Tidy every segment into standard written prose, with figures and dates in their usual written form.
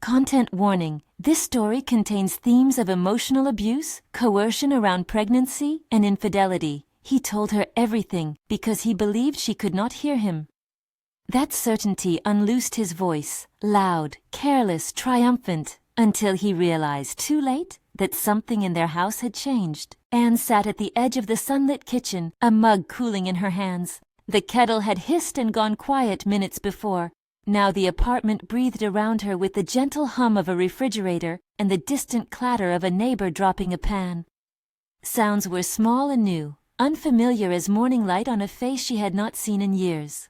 Content warning: this story contains themes of emotional abuse, coercion around pregnancy, and infidelity. He told her everything because he believed she could not hear him. That certainty unloosed his voice, loud, careless, triumphant, until he realized, too late, that something in their house had changed. Anne sat at the edge of the sunlit kitchen, a mug cooling in her hands. The kettle had hissed and gone quiet minutes before. Now the apartment breathed around her with the gentle hum of a refrigerator and the distant clatter of a neighbor dropping a pan. Sounds were small and new, unfamiliar as morning light on a face she had not seen in years.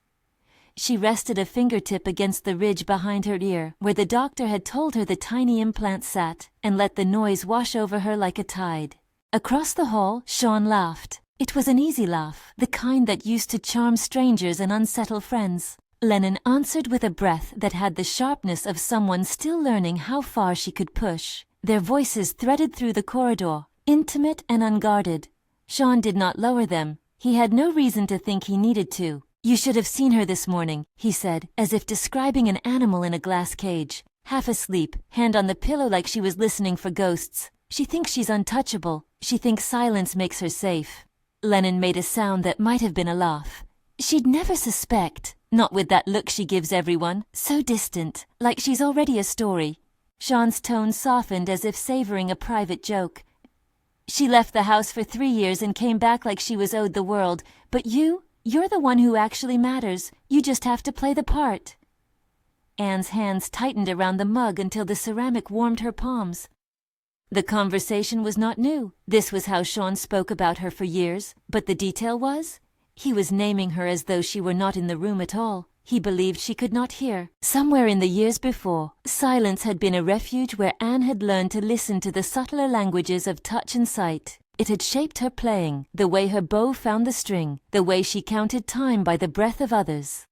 She rested a fingertip against the ridge behind her ear, where the doctor had told her the tiny implant sat, and let the noise wash over her like a tide. Across the hall, Sean laughed. It was an easy laugh, the kind that used to charm strangers and unsettle friends. Lennon answered with a breath that had the sharpness of someone still learning how far she could push. Their voices threaded through the corridor, intimate and unguarded. Sean did not lower them. He had no reason to think he needed to. "You should have seen her this morning," he said, as if describing an animal in a glass cage. Half asleep, hand on the pillow like she was listening for ghosts. "She thinks she's untouchable. She thinks silence makes her safe." Lennon made a sound that might have been a laugh. "She'd never suspect. Not with that look she gives everyone, so distant, like she's already a story." Sean's tone softened as if savoring a private joke. "She left the house for 3 years and came back like she was owed the world. But you're the one who actually matters. You just have to play the part." Anne's hands tightened around the mug until the ceramic warmed her palms. The conversation was not new. This was how Sean spoke about her for years. But the detail was? He was naming her as though she were not in the room at all. He believed she could not hear. Somewhere in the years before, silence had been a refuge where Anne had learned to listen to the subtler languages of touch and sight. It had shaped her playing, the way her bow found the string, the way she counted time by the breath of others.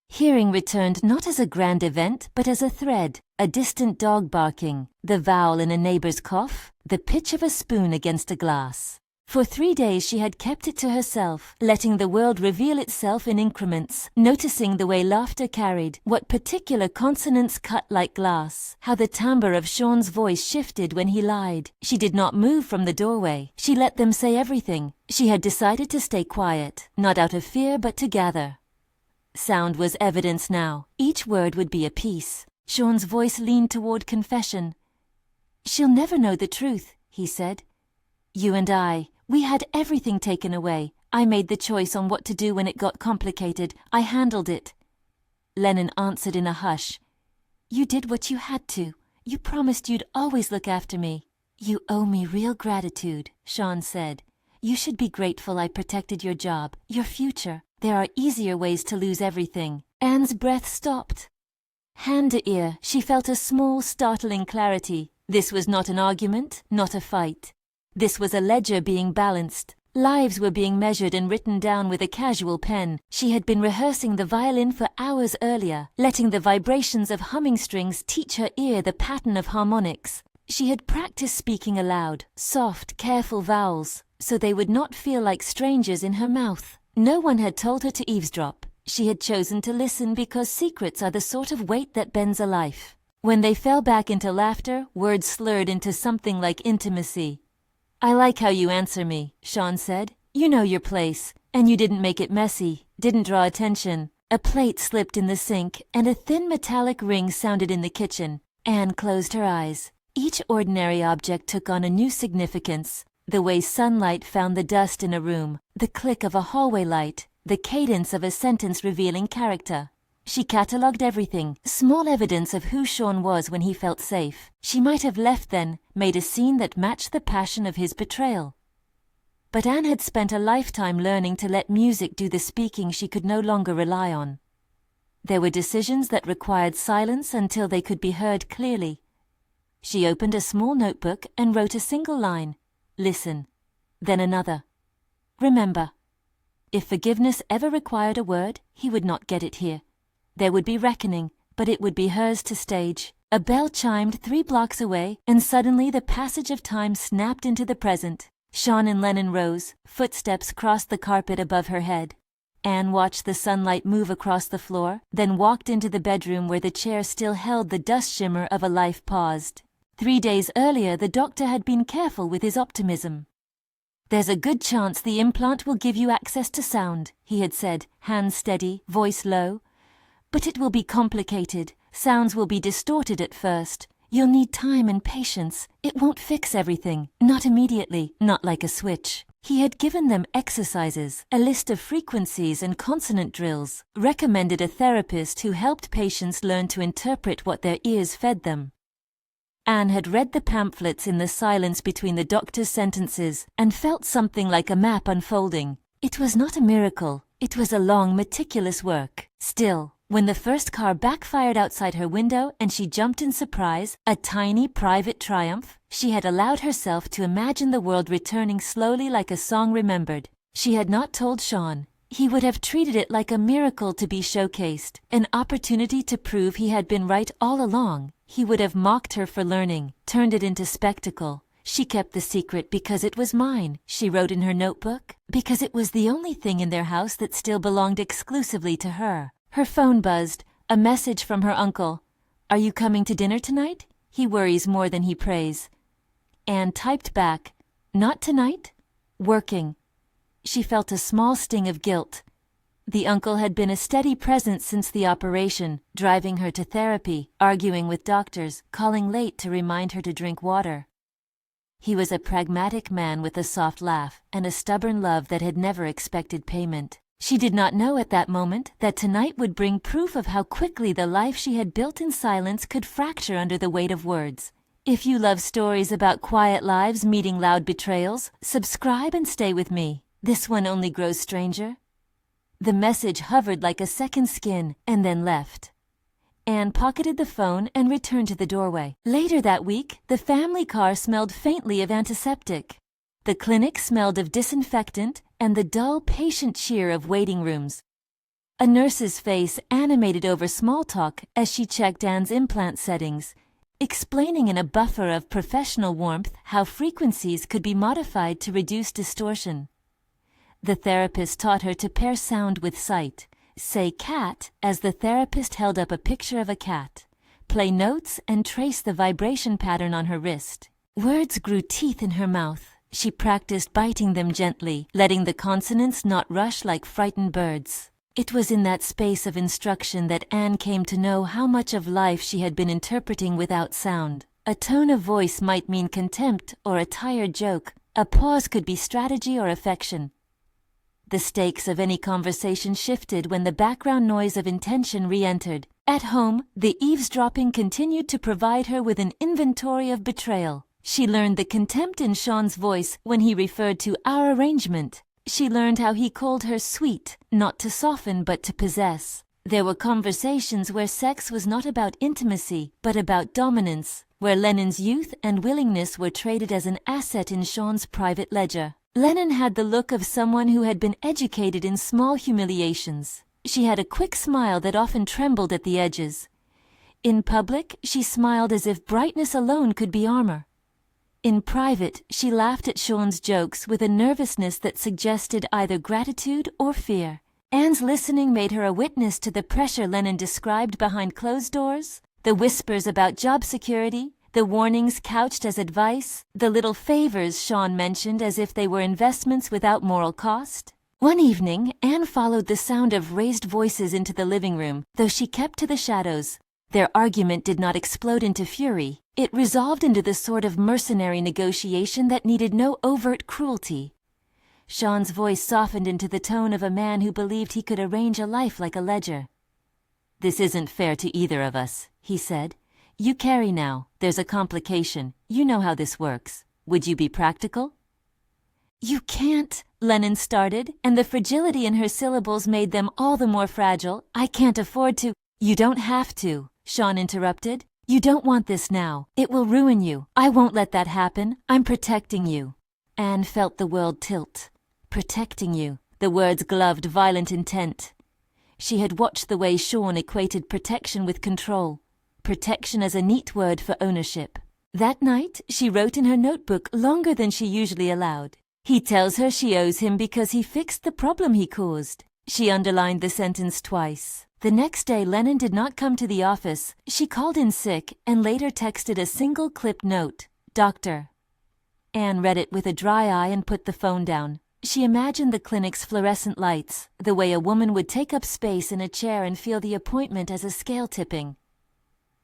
Hearing returned not as a grand event, but as a thread, a distant dog barking, the vowel in a neighbor's cough, the pitch of a spoon against a glass. For 3 days she had kept it to herself, letting the world reveal itself in increments, noticing the way laughter carried, what particular consonants cut like glass, how the timbre of Sean's voice shifted when he lied. She did not move from the doorway. She let them say everything. She had decided to stay quiet, not out of fear but to gather. Sound was evidence now. Each word would be a piece. Sean's voice leaned toward confession. "She'll never know the truth," he said. "You and we had everything taken away. I made the choice on what to do when it got complicated. I handled it." Lennon answered in a hush. "You did what you had to. You promised you'd always look after me." "You owe me real gratitude," Sean said. "You should be grateful I protected your job, your future. There are easier ways to lose everything." Anne's breath stopped. Hand to ear, she felt a small, startling clarity. This was not an argument, not a fight. This was a ledger being balanced. Lives were being measured and written down with a casual pen. She had been rehearsing the violin for hours earlier, letting the vibrations of humming strings teach her ear the pattern of harmonics. She had practiced speaking aloud, soft, careful vowels, so they would not feel like strangers in her mouth. No one had told her to eavesdrop. She had chosen to listen because secrets are the sort of weight that bends a life. When they fell back into laughter, words slurred into something like intimacy. "I like how you answer me," Sean said. "You know your place, and you didn't make it messy, didn't draw attention." A plate slipped in the sink, and a thin metallic ring sounded in the kitchen. Anne closed her eyes. Each ordinary object took on a new significance. The way sunlight found the dust in a room, the click of a hallway light, the cadence of a sentence revealing character. She catalogued everything, small evidence of who Sean was when he felt safe. She might have left then, made a scene that matched the passion of his betrayal. But Anne had spent a lifetime learning to let music do the speaking she could no longer rely on. There were decisions that required silence until they could be heard clearly. She opened a small notebook and wrote a single line. "Listen." Then another. "Remember." If forgiveness ever required a word, he would not get it here. There would be reckoning, but it would be hers to stage. A bell chimed 3 blocks away, and suddenly the passage of time snapped into the present. Sean and Lennon rose. Footsteps crossed the carpet above her head. Anne watched the sunlight move across the floor, then walked into the bedroom where the chair still held the dust shimmer of a life paused. 3 days earlier, the doctor had been careful with his optimism. "There's a good chance the implant will give you access to sound," he had said, hands steady, voice low. "But it will be complicated. Sounds will be distorted at first. You'll need time and patience. It won't fix everything. Not immediately, not like a switch." He had given them exercises, a list of frequencies and consonant drills, recommended a therapist who helped patients learn to interpret what their ears fed them. Anne had read the pamphlets in the silence between the doctor's sentences and felt something like a map unfolding. It was not a miracle. It was a long, meticulous work. Still, when the first car backfired outside her window and she jumped in surprise, a tiny private triumph, she had allowed herself to imagine the world returning slowly like a song remembered. She had not told Sean. He would have treated it like a miracle to be showcased, an opportunity to prove he had been right all along. He would have mocked her for learning, turned it into spectacle. She kept the secret because it was mine, she wrote in her notebook, because it was the only thing in their house that still belonged exclusively to her. Her phone buzzed, a message from her uncle. "Are you coming to dinner tonight? He worries more than he prays." Anne typed back, "Not tonight? Working." She felt a small sting of guilt. The uncle had been a steady presence since the operation, driving her to therapy, arguing with doctors, calling late to remind her to drink water. He was a pragmatic man with a soft laugh and a stubborn love that had never expected payment. She did not know at that moment that tonight would bring proof of how quickly the life she had built in silence could fracture under the weight of words. If you love stories about quiet lives meeting loud betrayals, subscribe and stay with me. This one only grows stranger. The message hovered like a second skin and then left. Anne pocketed the phone and returned to the doorway. Later that week, the family car smelled faintly of antiseptic. The clinic smelled of disinfectant and the dull, patient cheer of waiting rooms. A nurse's face animated over small talk as she checked Anne's implant settings, explaining in a buffer of professional warmth how frequencies could be modified to reduce distortion. The therapist taught her to pair sound with sight. Say cat as the therapist held up a picture of a cat. Play notes and trace the vibration pattern on her wrist. Words grew teeth in her mouth. She practiced biting them gently, letting the consonants not rush like frightened birds. It was in that space of instruction that Anne came to know how much of life she had been interpreting without sound. A tone of voice might mean contempt or a tired joke. A pause could be strategy or affection. The stakes of any conversation shifted when the background noise of intention re-entered. At home, the eavesdropping continued to provide her with an inventory of betrayal. She learned the contempt in Sean's voice when he referred to our arrangement. She learned how he called her sweet, not to soften but to possess. There were conversations where sex was not about intimacy, but about dominance, where Lennon's youth and willingness were traded as an asset in Sean's private ledger. Lennon had the look of someone who had been educated in small humiliations. She had a quick smile that often trembled at the edges. In public, she smiled as if brightness alone could be armor. In private, she laughed at Sean's jokes with a nervousness that suggested either gratitude or fear. Anne's listening made her a witness to the pressure Lennon described behind closed doors, the whispers about job security, the warnings couched as advice, the little favors Sean mentioned as if they were investments without moral cost. One evening, Anne followed the sound of raised voices into the living room, though she kept to the shadows. Their argument did not explode into fury. It resolved into the sort of mercenary negotiation that needed no overt cruelty. Sean's voice softened into the tone of a man who believed he could arrange a life like a ledger. "This isn't fair to either of us," he said. "You carry now. There's a complication. You know how this works. Would you be practical?" "You can't," Lennon started, and the fragility in her syllables made them all the more fragile. "I can't afford to—" "You don't have to," Sean interrupted. "You don't want this now. It will ruin you. I won't let that happen. I'm protecting you." Anne felt the world tilt. Protecting you. The words gloved violent intent. She had watched the way Sean equated protection with control. Protection as a neat word for ownership. That night, she wrote in her notebook longer than she usually allowed. He tells her she owes him because he fixed the problem he caused. She underlined the sentence twice. The next day Lennon did not come to the office. She called in sick and later texted a single clipped note, "Doctor." Anne read it with a dry eye and put the phone down. She imagined the clinic's fluorescent lights, the way a woman would take up space in a chair and feel the appointment as a scale tipping.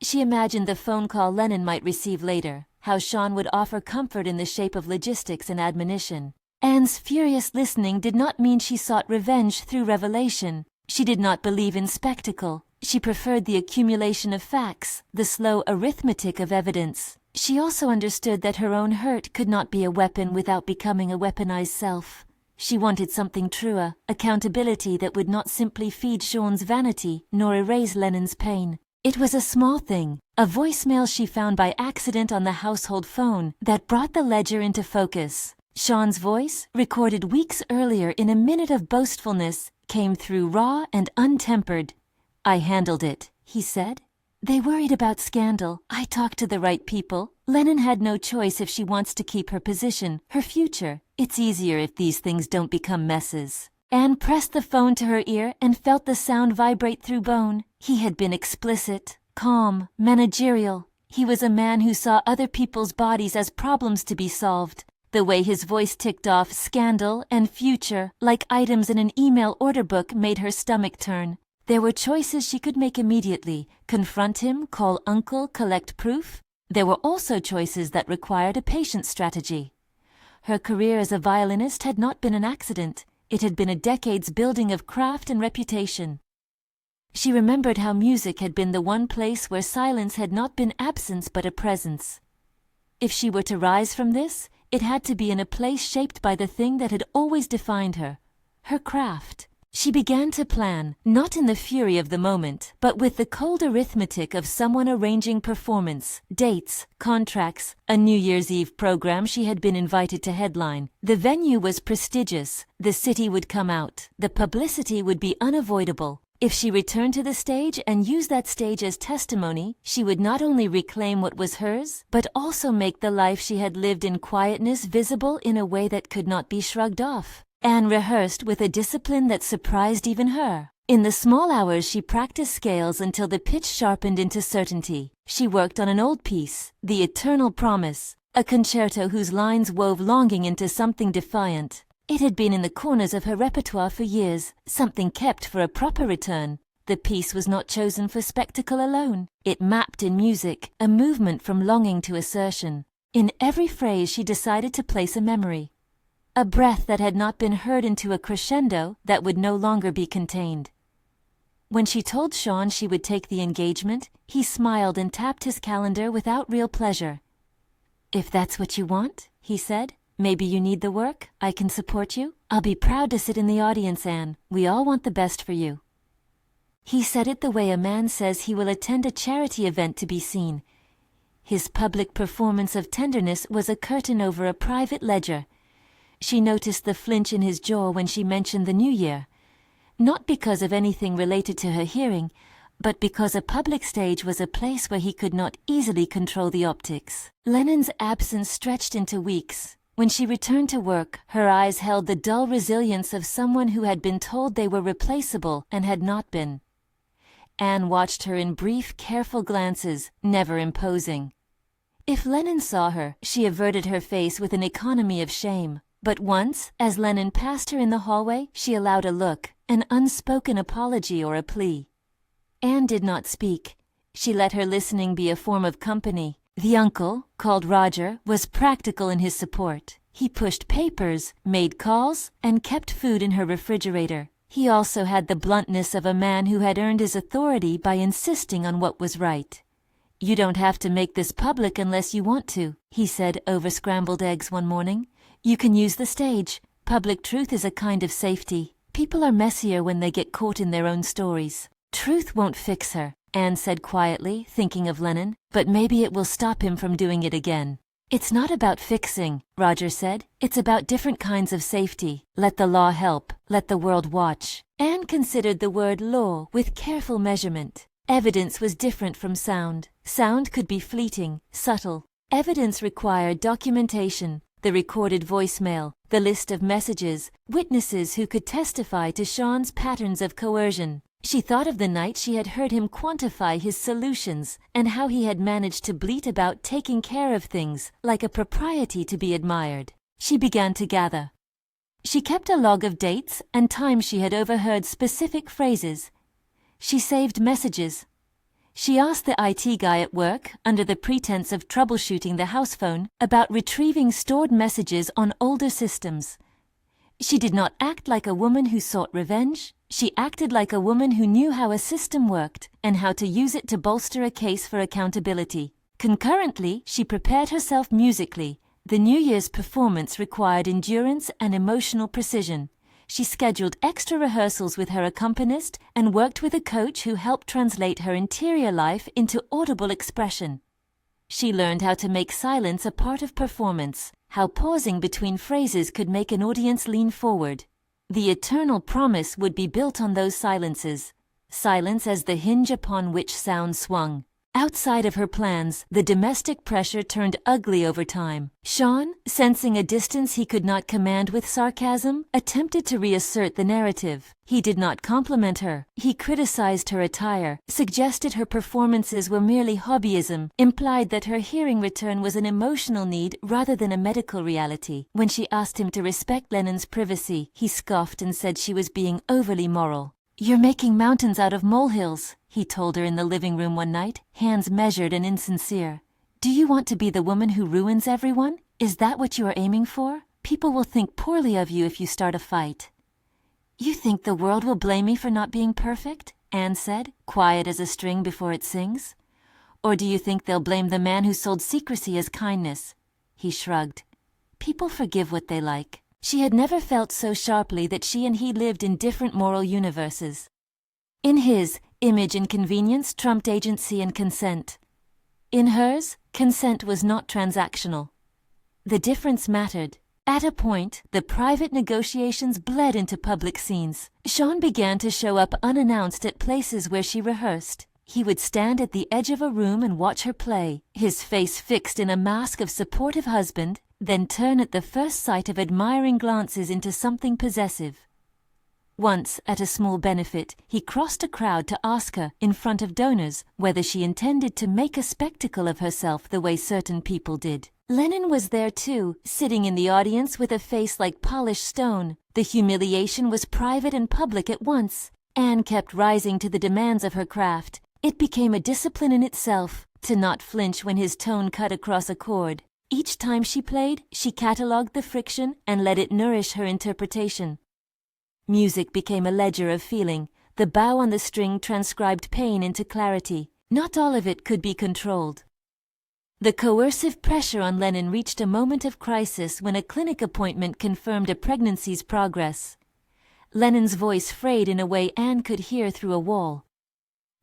She imagined the phone call Lennon might receive later, how Sean would offer comfort in the shape of logistics and admonition. Anne's furious listening did not mean she sought revenge through revelation. She did not believe in spectacle. She preferred the accumulation of facts, the slow arithmetic of evidence. She also understood that her own hurt could not be a weapon without becoming a weaponized self. She wanted something truer, accountability that would not simply feed Sean's vanity nor erase Lennon's pain. It was a small thing, a voicemail she found by accident on the household phone, that brought the ledger into focus. Sean's voice, recorded weeks earlier in a minute of boastfulness, came through raw and untempered. "I handled it," he said. "They worried about scandal. I talked to the right people. Lennon had no choice if she wants to keep her position, her future. It's easier if these things don't become messes." Anne pressed the phone to her ear and felt the sound vibrate through bone. He had been explicit, calm, managerial. He was a man who saw other people's bodies as problems to be solved. The way his voice ticked off scandal and future like items in an email order book made her stomach turn. There were choices she could make immediately: confront him, call uncle, collect proof. There were also choices that required a patient strategy. Her career as a violinist had not been an accident. It had been a decade's building of craft and reputation. She remembered how music had been the one place where silence had not been absence but a presence. If she were to rise from this, it had to be in a place shaped by the thing that had always defined her, her craft. She began to plan, not in the fury of the moment, but with the cold arithmetic of someone arranging performance, dates, contracts, a New Year's Eve program she had been invited to headline. The venue was prestigious, the city would come out, the publicity would be unavoidable. If she returned to the stage and used that stage as testimony, she would not only reclaim what was hers, but also make the life she had lived in quietness visible in a way that could not be shrugged off. Anne rehearsed with a discipline that surprised even her. In the small hours she practiced scales until the pitch sharpened into certainty. She worked on an old piece, The Eternal Promise, a concerto whose lines wove longing into something defiant. It had been in the corners of her repertoire for years, something kept for a proper return. The piece was not chosen for spectacle alone. It mapped in music, a movement from longing to assertion. In every phrase she decided to place a memory. A breath that had not been heard into a crescendo that would no longer be contained. When she told Sean she would take the engagement, he smiled and tapped his calendar without real pleasure. "If that's what you want," he said, "maybe you need the work, I can support you. I'll be proud to sit in the audience, Anne. We all want the best for you." He said it the way a man says he will attend a charity event to be seen. His public performance of tenderness was a curtain over a private ledger. She noticed the flinch in his jaw when she mentioned the new year, not because of anything related to her hearing, but because a public stage was a place where he could not easily control the optics. Lennon's absence stretched into weeks. When she returned to work, her eyes held the dull resilience of someone who had been told they were replaceable and had not been. Anne watched her in brief, careful glances, never imposing. If Lennon saw her, she averted her face with an economy of shame. But once, as Lennon passed her in the hallway, she allowed a look, an unspoken apology or a plea. Anne did not speak. She let her listening be a form of company. The uncle, called Roger, was practical in his support. He pushed papers, made calls, and kept food in her refrigerator. He also had the bluntness of a man who had earned his authority by insisting on what was right. "You don't have to make this public unless you want to," he said over scrambled eggs one morning. "You can use the stage. Public truth is a kind of safety. People are messier when they get caught in their own stories." "Truth won't fix her," Anne said quietly, thinking of Lennon, "but maybe it will stop him from doing it again." "It's not about fixing," Roger said. "It's about different kinds of safety. Let the law help. Let the world watch." Anne considered the word law with careful measurement. Evidence was different from sound. Sound could be fleeting, subtle. Evidence required documentation. The recorded voicemail, the list of messages, witnesses who could testify to Sean's patterns of coercion. She thought of the night she had heard him quantify his solutions and how he had managed to bleat about taking care of things like a propriety to be admired. She began to gather. She kept a log of dates and times she had overheard specific phrases. She saved messages. She asked the IT guy at work, under the pretense of troubleshooting the house phone, about retrieving stored messages on older systems. She did not act like a woman who sought revenge. She acted like a woman who knew how a system worked and how to use it to bolster a case for accountability. Concurrently, she prepared herself musically. The New Year's performance required endurance and emotional precision. She scheduled extra rehearsals with her accompanist and worked with a coach who helped translate her interior life into audible expression. She learned how to make silence a part of performance, how pausing between phrases could make an audience lean forward. The eternal promise would be built on those silences, silence as the hinge upon which sound swung. Outside of her plans, the domestic pressure turned ugly over time. Sean, sensing a distance he could not command with sarcasm, attempted to reassert the narrative. He did not compliment her. He criticized her attire, suggested her performances were merely hobbyism, implied that her hearing return was an emotional need rather than a medical reality. When she asked him to respect Lennon's privacy, he scoffed and said she was being overly moral. "You're making mountains out of molehills," he told her in the living room one night, hands measured and insincere. "Do you want to be the woman who ruins everyone? Is that what you are aiming for? People will think poorly of you if you start a fight." "You think the world will blame me for not being perfect?" Anne said, quiet as a string before it sings. "Or do you think they'll blame the man who sold secrecy as kindness?" He shrugged. "People forgive what they like." She had never felt so sharply that she and he lived in different moral universes. In his, image and convenience trumped agency and consent. In hers, consent was not transactional. The difference mattered. At a point, the private negotiations bled into public scenes. Sean began to show up unannounced at places where she rehearsed. He would stand at the edge of a room and watch her play, his face fixed in a mask of supportive husband, then turn at the first sight of admiring glances into something possessive. Once, at a small benefit, he crossed a crowd to ask her, in front of donors, whether she intended to make a spectacle of herself the way certain people did. Lennon was there too, sitting in the audience with a face like polished stone. The humiliation was private and public at once. Anne kept rising to the demands of her craft. It became a discipline in itself, to not flinch when his tone cut across a chord. Each time she played, she catalogued the friction and let it nourish her interpretation. Music became a ledger of feeling. The bow on the string transcribed pain into clarity. Not all of it could be controlled. The coercive pressure on Lennon reached a moment of crisis when a clinic appointment confirmed a pregnancy's progress. Lennon's voice frayed in a way Anne could hear through a wall.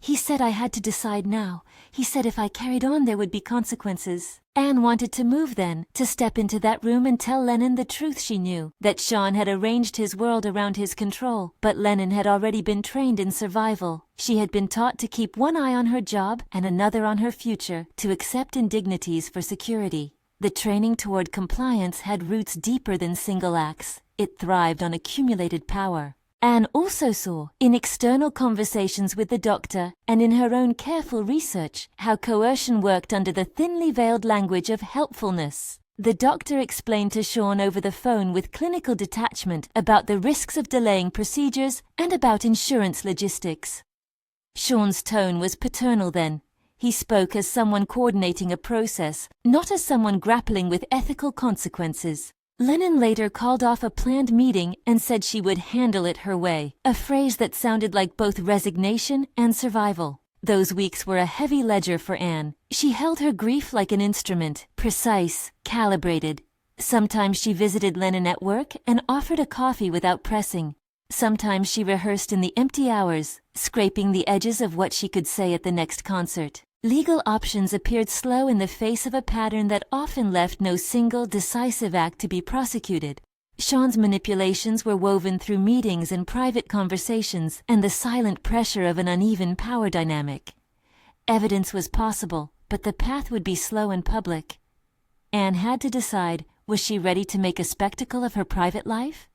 "He said I had to decide now. He said if I carried on there would be consequences." Anne wanted to move then, to step into that room and tell Lennon the truth she knew, that Sean had arranged his world around his control. But Lennon had already been trained in survival. She had been taught to keep one eye on her job and another on her future, to accept indignities for security. The training toward compliance had roots deeper than single acts. It thrived on accumulated power. Anne also saw, in external conversations with the doctor and in her own careful research, how coercion worked under the thinly veiled language of helpfulness. The doctor explained to Sean over the phone with clinical detachment about the risks of delaying procedures and about insurance logistics. Sean's tone was paternal then. He spoke as someone coordinating a process, not as someone grappling with ethical consequences. Lennon later called off a planned meeting and said she would handle it her way, a phrase that sounded like both resignation and survival. Those weeks were a heavy ledger for Anne. She held her grief like an instrument, precise, calibrated. Sometimes she visited Lennon at work and offered a coffee without pressing. Sometimes she rehearsed in the empty hours, scraping the edges of what she could say at the next concert. Legal options appeared slow in the face of a pattern that often left no single decisive act to be prosecuted. Sean's manipulations were woven through meetings and private conversations and the silent pressure of an uneven power dynamic. Evidence was possible, but the path would be slow and public. Anne had to decide, Was she ready to make a spectacle of her private life?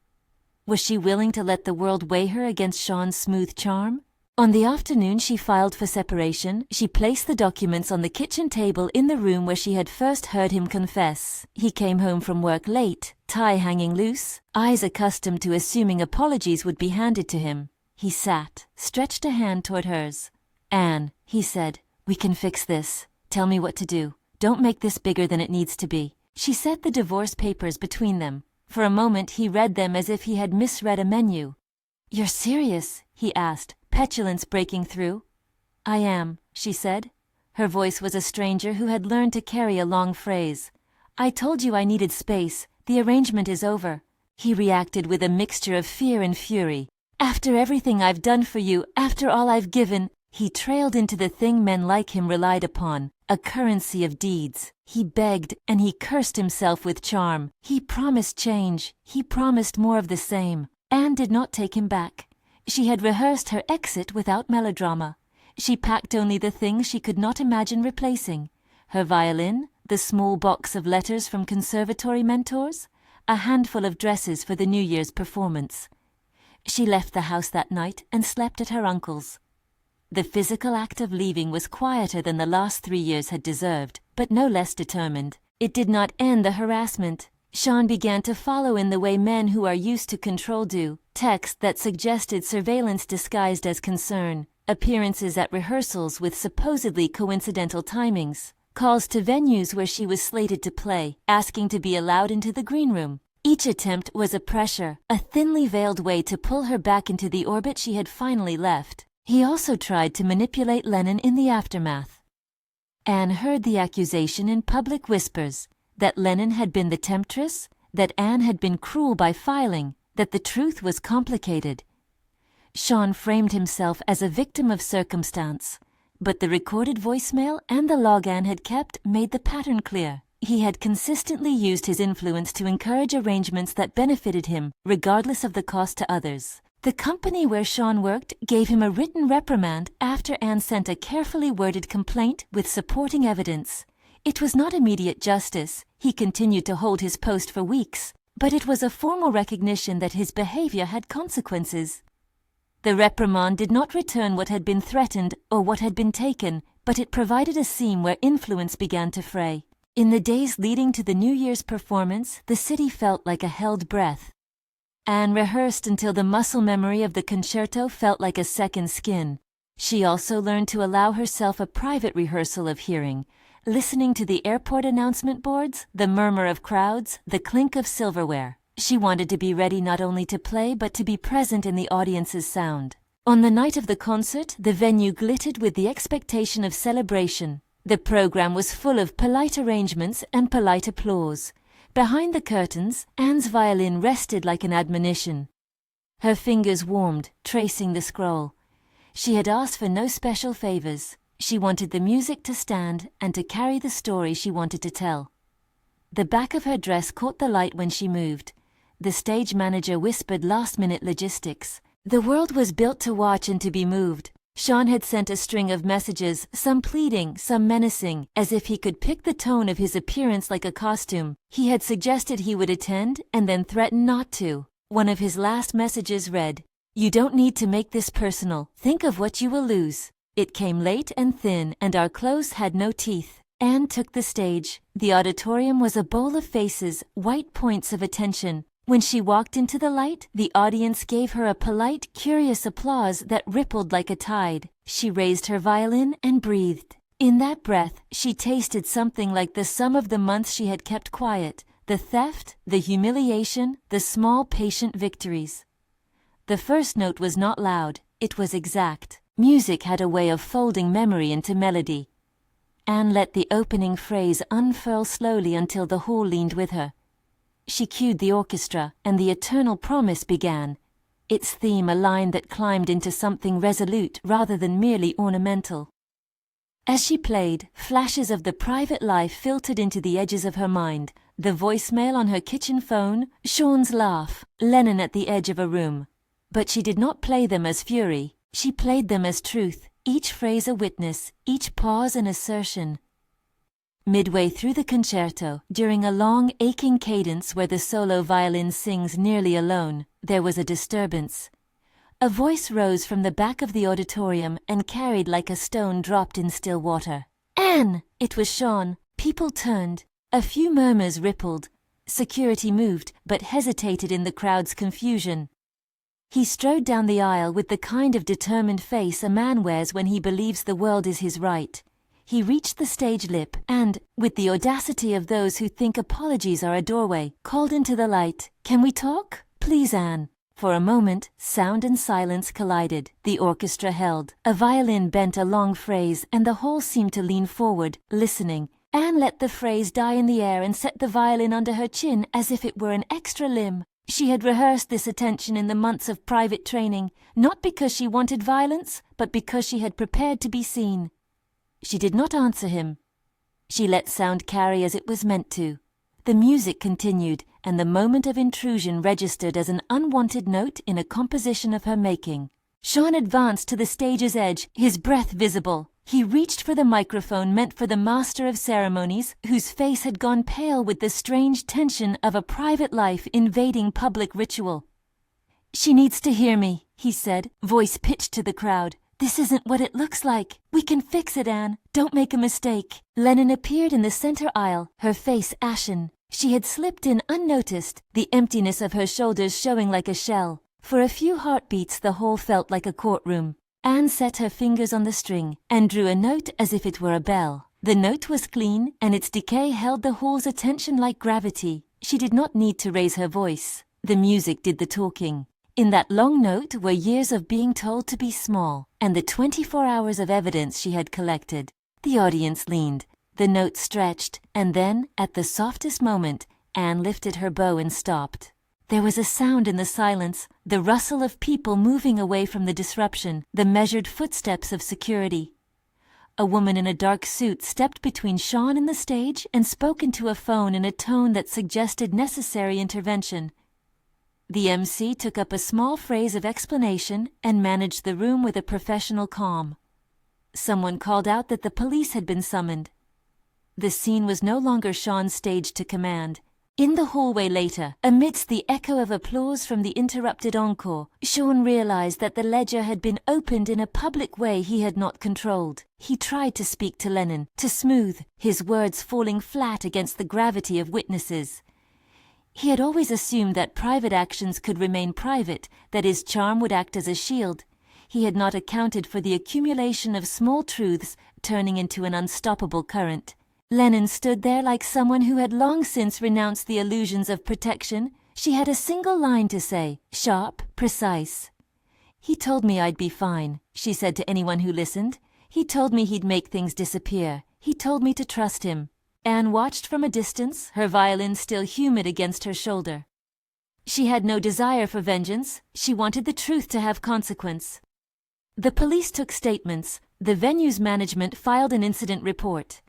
Was she willing to let the world weigh her against Sean's smooth charm? On the afternoon she filed for separation, she placed the documents on the kitchen table in the room where she had first heard him confess. He came home from work late, tie hanging loose, eyes accustomed to assuming apologies would be handed to him. He sat, stretched a hand toward hers. "Anne," he said, "we can fix this. Tell me what to do. Don't make this bigger than it needs to be." She set the divorce papers between them. For a moment he read them as if he had misread a menu. "You're serious?" he asked, petulance breaking through. "I am," she said. Her voice was a stranger who had learned to carry a long phrase. "I told you I needed space. The arrangement is over." He reacted with a mixture of fear and fury. "After everything I've done for you, after all I've given..." He trailed into the thing men like him relied upon, a currency of deeds. He begged, and he cursed himself with charm. He promised change. He promised more of the same. Anne did not take him back. She had rehearsed her exit without melodrama. She packed only the things she could not imagine replacing. Her violin, the small box of letters from conservatory mentors, a handful of dresses for the New Year's performance. She left the house that night and slept at her uncle's. The physical act of leaving was quieter than the last 3 years had deserved, but no less determined. It did not end the harassment. Sean began to follow in the way men who are used to control do, texts that suggested surveillance disguised as concern, appearances at rehearsals with supposedly coincidental timings, calls to venues where she was slated to play, asking to be allowed into the green room. Each attempt was a pressure, a thinly veiled way to pull her back into the orbit she had finally left. He also tried to manipulate Lennon in the aftermath. Anne heard the accusation in public whispers, that Lennon had been the temptress, that Anne had been cruel by filing, that the truth was complicated. Sean framed himself as a victim of circumstance, but the recorded voicemail and the log Anne had kept made the pattern clear. He had consistently used his influence to encourage arrangements that benefited him, regardless of the cost to others. The company where Sean worked gave him a written reprimand after Anne sent a carefully worded complaint with supporting evidence. It was not immediate justice. He continued to hold his post for weeks, but it was a formal recognition that his behavior had consequences. The reprimand did not return what had been threatened or what had been taken, but it provided a seam where influence began to fray. In the days leading to the New Year's performance, the city felt like a held breath. Anne rehearsed until the muscle memory of the concerto felt like a second skin. She also learned to allow herself a private rehearsal of hearing, listening to the airport announcement boards, the murmur of crowds, the clink of silverware. She wanted to be ready not only to play but to be present in the audience's sound. On the night of the concert, the venue glittered with the expectation of celebration. The program was full of polite arrangements and polite applause. Behind the curtains, Anne's violin rested like an admonition. Her fingers warmed, tracing the scroll. She had asked for no special favors. She wanted the music to stand and to carry the story she wanted to tell. The back of her dress caught the light when she moved. The stage manager whispered last-minute logistics. The world was built to watch and to be moved. Sean had sent a string of messages, some pleading, some menacing, as if he could pick the tone of his appearance like a costume. He had suggested he would attend and then threatened not to. One of his last messages read, "You don't need to make this personal. Think of what you will lose." It came late and thin, and our clothes had no teeth. Anne took the stage. The auditorium was a bowl of faces, white points of attention. When she walked into the light, the audience gave her a polite, curious applause that rippled like a tide. She raised her violin and breathed. In that breath, she tasted something like the sum of the months she had kept quiet, the theft, the humiliation, the small, patient victories. The first note was not loud, it was exact. Music had a way of folding memory into melody. Anne let the opening phrase unfurl slowly until the hall leaned with her. She cued the orchestra, and the eternal promise began, its theme a line that climbed into something resolute rather than merely ornamental. As she played, flashes of the private life filtered into the edges of her mind, the voicemail on her kitchen phone, Sean's laugh, Lennon at the edge of a room. But she did not play them as fury, she played them as truth, each phrase a witness, each pause an assertion. Midway through the concerto, during a long, aching cadence where the solo violin sings nearly alone, there was a disturbance. A voice rose from the back of the auditorium and carried like a stone dropped in still water. "Anne!" It was Sean. People turned. A few murmurs rippled. Security moved, but hesitated in the crowd's confusion. He strode down the aisle with the kind of determined face a man wears when he believes the world is his right. He reached the stage lip and, with the audacity of those who think apologies are a doorway, called into the light, "Can we talk? Please, Anne." For a moment, sound and silence collided. The orchestra held. A violin bent a long phrase and the whole seemed to lean forward, listening. Anne let the phrase die in the air and set the violin under her chin as if it were an extra limb. She had rehearsed this attention in the months of private training, not because she wanted violence, but because she had prepared to be seen. She did not answer him. She let sound carry as it was meant to. The music continued, and the moment of intrusion registered as an unwanted note in a composition of her making. Sean advanced to the stage's edge, his breath visible. He reached for the microphone meant for the master of ceremonies, whose face had gone pale with the strange tension of a private life invading public ritual. "She needs to hear me," he said, voice pitched to the crowd. "This isn't what it looks like. We can fix it, Anne. Don't make a mistake." Lennon appeared in the center aisle, her face ashen. She had slipped in unnoticed, the emptiness of her shoulders showing like a shell. For a few heartbeats the whole felt like a courtroom. Anne set her fingers on the string and drew a note as if it were a bell. The note was clean, and its decay held the hall's attention like gravity. She did not need to raise her voice. The music did the talking. In that long note were years of being told to be small, and the 24 hours of evidence she had collected. The audience leaned. The note stretched, and then, at the softest moment, Anne lifted her bow and stopped. There was a sound in the silence, the rustle of people moving away from the disruption, the measured footsteps of security. A woman in a dark suit stepped between Sean and the stage and spoke into a phone in a tone that suggested necessary intervention. The MC took up a small phrase of explanation and managed the room with a professional calm. Someone called out that the police had been summoned. The scene was no longer Sean's stage to command. In the hallway later, amidst the echo of applause from the interrupted encore, Sean realized that the ledger had been opened in a public way he had not controlled. He tried to speak to Lennon, to smooth, his words falling flat against the gravity of witnesses. He had always assumed that private actions could remain private, that his charm would act as a shield. He had not accounted for the accumulation of small truths turning into an unstoppable current. Lennon stood there like someone who had long since renounced the illusions of protection. She had a single line to say, sharp, precise. "He told me I'd be fine," she said to anyone who listened. "He told me he'd make things disappear. He told me to trust him." Anne watched from a distance, her violin still humid against her shoulder. She had no desire for vengeance. She wanted the truth to have consequence. The police took statements. The venue's management filed an incident report.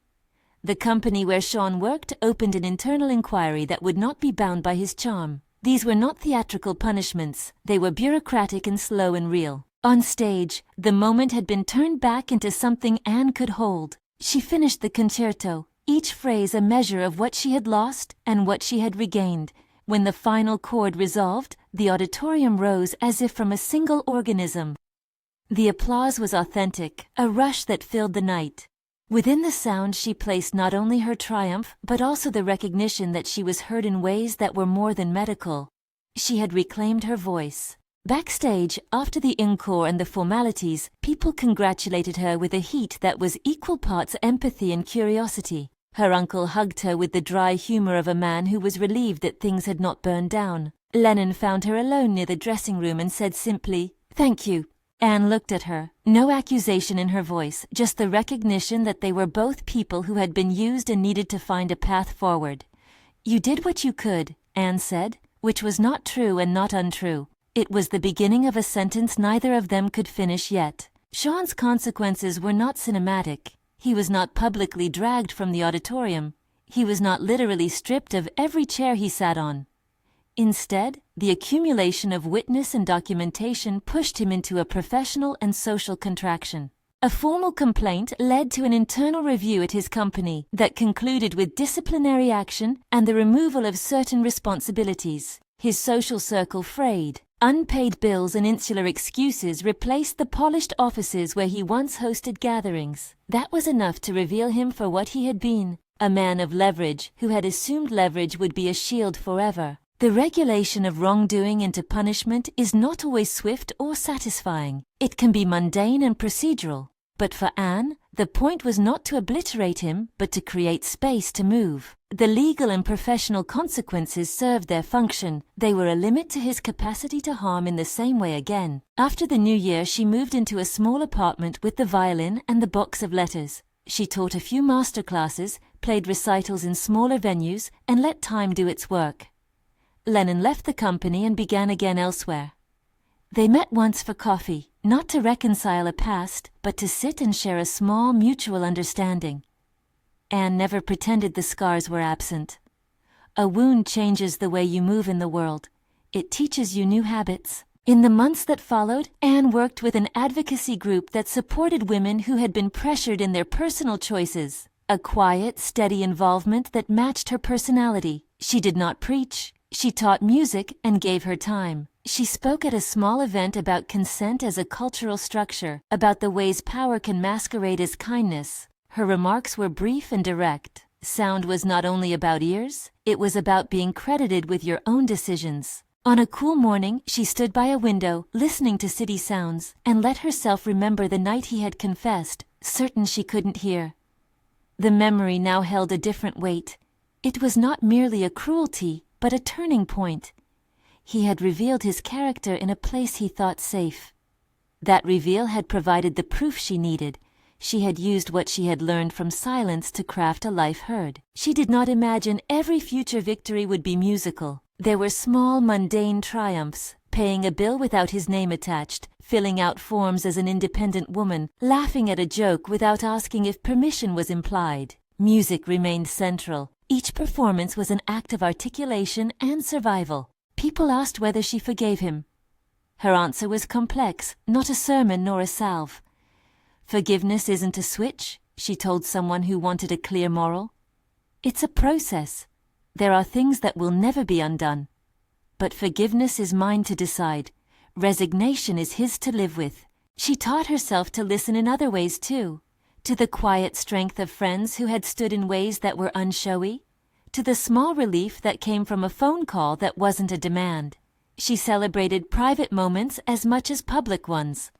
The company where Sean worked opened an internal inquiry that would not be bound by his charm. These were not theatrical punishments. They were bureaucratic and slow and real. On stage, the moment had been turned back into something Anne could hold. She finished the concerto, each phrase a measure of what she had lost and what she had regained. When the final chord resolved, the auditorium rose as if from a single organism. The applause was authentic, a rush that filled the night. Within the sound she placed not only her triumph, but also the recognition that she was heard in ways that were more than medical. She had reclaimed her voice. Backstage, after the encore and the formalities, people congratulated her with a heat that was equal parts empathy and curiosity. Her uncle hugged her with the dry humor of a man who was relieved that things had not burned down. Lennon found her alone near the dressing room and said simply, "Thank you." Anne looked at her, no accusation in her voice, just the recognition that they were both people who had been used and needed to find a path forward. "You did what you could," Anne said, which was not true and not untrue. It was the beginning of a sentence neither of them could finish yet. Sean's consequences were not cinematic. He was not publicly dragged from the auditorium. He was not literally stripped of every chair he sat on. Instead, the accumulation of witness and documentation pushed him into a professional and social contraction. A formal complaint led to an internal review at his company that concluded with disciplinary action and the removal of certain responsibilities. His social circle frayed. Unpaid bills and insular excuses replaced the polished offices where he once hosted gatherings. That was enough to reveal him for what he had been, a man of leverage who had assumed leverage would be a shield forever. The regulation of wrongdoing into punishment is not always swift or satisfying. It can be mundane and procedural. But for Anne, the point was not to obliterate him, but to create space to move. The legal and professional consequences served their function. They were a limit to his capacity to harm in the same way again. After the new year, she moved into a small apartment with the violin and the box of letters. She taught a few master classes, played recitals in smaller venues, and let time do its work. Lennon left the company and began again elsewhere. They met once for coffee, not to reconcile a past, but to sit and share a small mutual understanding. Anne never pretended the scars were absent. A wound changes the way you move in the world. It teaches you new habits. In the months that followed, Anne worked with an advocacy group that supported women who had been pressured in their personal choices. A quiet, steady involvement that matched her personality. She did not preach. She taught music and gave her time. She spoke at a small event about consent as a cultural structure, about the ways power can masquerade as kindness. Her remarks were brief and direct. Sound was not only about ears, it was about being credited with your own decisions. On a cool morning, she stood by a window, listening to city sounds, and let herself remember the night he had confessed, certain she couldn't hear. The memory now held a different weight. It was not merely a cruelty, but a turning point. He had revealed his character in a place he thought safe. That reveal had provided the proof she needed. She had used what she had learned from silence to craft a life heard. She did not imagine every future victory would be musical. There were small, mundane triumphs, paying a bill without his name attached, filling out forms as an independent woman, laughing at a joke without asking if permission was implied. Music remained central. Each performance was an act of articulation and survival. People asked whether she forgave him. Her answer was complex, not a sermon nor a salve. Forgiveness isn't a switch, she told someone who wanted a clear moral. It's a process. There are things that will never be undone. But forgiveness is mine to decide. Resignation is his to live with. She taught herself to listen in other ways too. To the quiet strength of friends who had stood in ways that were unshowy. To the small relief that came from a phone call that wasn't a demand. She celebrated private moments as much as public ones.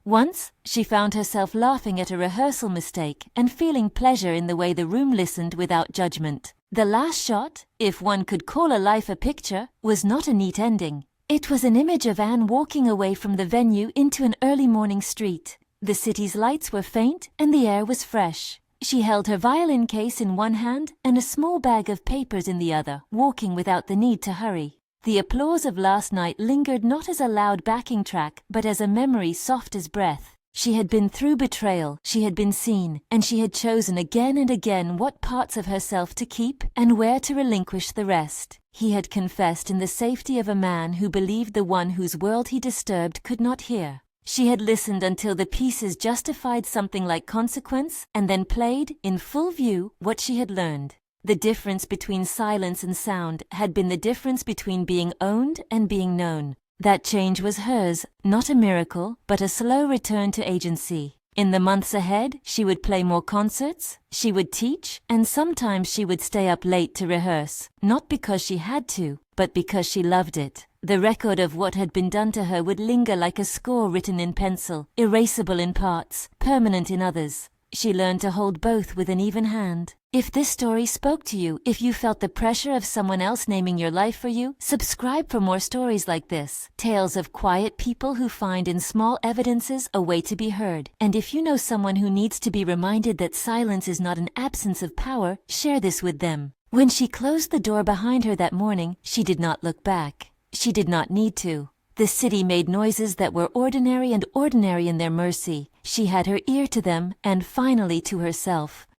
Once, she found herself laughing at a rehearsal mistake and feeling pleasure in the way the room listened without judgment. The last shot, if one could call a life a picture, was not a neat ending. It was an image of Anne walking away from the venue into an early morning street. The city's lights were faint and the air was fresh. She held her violin case in one hand and a small bag of papers in the other, walking without the need to hurry. The applause of last night lingered not as a loud backing track, but as a memory soft as breath. She had been through betrayal, she had been seen, and she had chosen again and again what parts of herself to keep and where to relinquish the rest. He had confessed in the safety of a man who believed the one whose world he disturbed could not hear. She had listened until the pieces justified something like consequence, and then played, in full view, what she had learned. The difference between silence and sound had been the difference between being owned and being known. That change was hers, not a miracle, but a slow return to agency. In the months ahead, she would play more concerts, she would teach, and sometimes she would stay up late to rehearse, not because she had to, but because she loved it. The record of what had been done to her would linger like a score written in pencil, erasable in parts, permanent in others. She learned to hold both with an even hand. If this story spoke to you, if you felt the pressure of someone else naming your life for you, subscribe for more stories like this. Tales of quiet people who find in small evidences a way to be heard. And if you know someone who needs to be reminded that silence is not an absence of power, share this with them. When she closed the door behind her that morning, she did not look back. She did not need to. The city made noises that were ordinary and ordinary in their mercy. She had her ear to them and finally to herself.